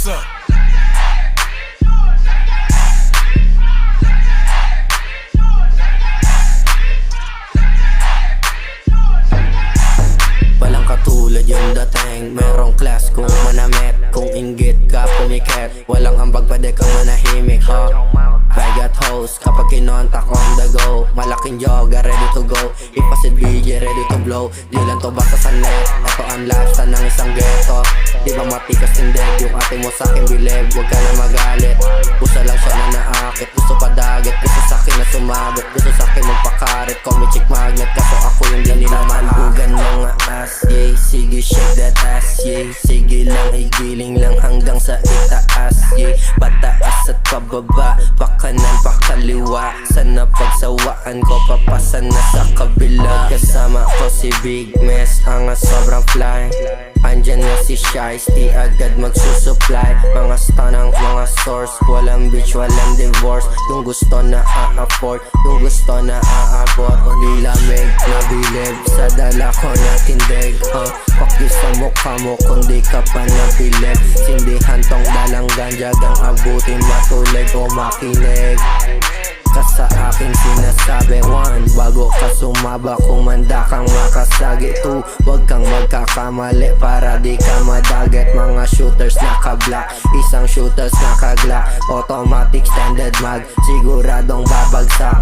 What's up? Walang katulad yung dating, merong class kung manamit. Kung inggit ka pumikit, walang ambag pwede kang manahimik, ha? I got hoes kapag kinontak on the go. Malaking yoga ready to go, ipasid BJ ready to blow. Di lang to basta sanlit, ito ang lifestyle ng isang ghetto. Di ba matikas tindig yung ate mo sa'kin bilib, huwag ka na magalit. Pusa lang siya na naakit, gusto padagit. Gusto sa'kin na sumabit, gusto sa'kin magpakarit. Call me chick magnet, kaso ako yung di nila mandugan mga ass, yeah. Sige shake that ass, yeah. Sige lang igiling lang hanggang sa itaas, yeah. Pataas at pababa, pakanan pakaliwa. Sana pagsawaan ko papasa na sa kabila. Kasama ko si Big Mess, angas sobrang fly. Andyan na si Shice, di agad magsusupply. Mga stan ang mga source, walang bitch, walang divorce. Yung gusto na a-afford, yung gusto na aabot. Di lamig, nabilib, sa dala ko na tindig, fuck you sa mukha mo kung di ka pa nabilib. Sindihan tong dalang ganjagang abutin, matulig o makinig ka sa aking sinasabi. 1, bago ka sumaba, kumanda kang makasagi. 2, wag kang magkakamali para di ka madagat. Mga shooters naka-black, isang shooters naka-glock. Automatic standard mag, siguradong babagsak,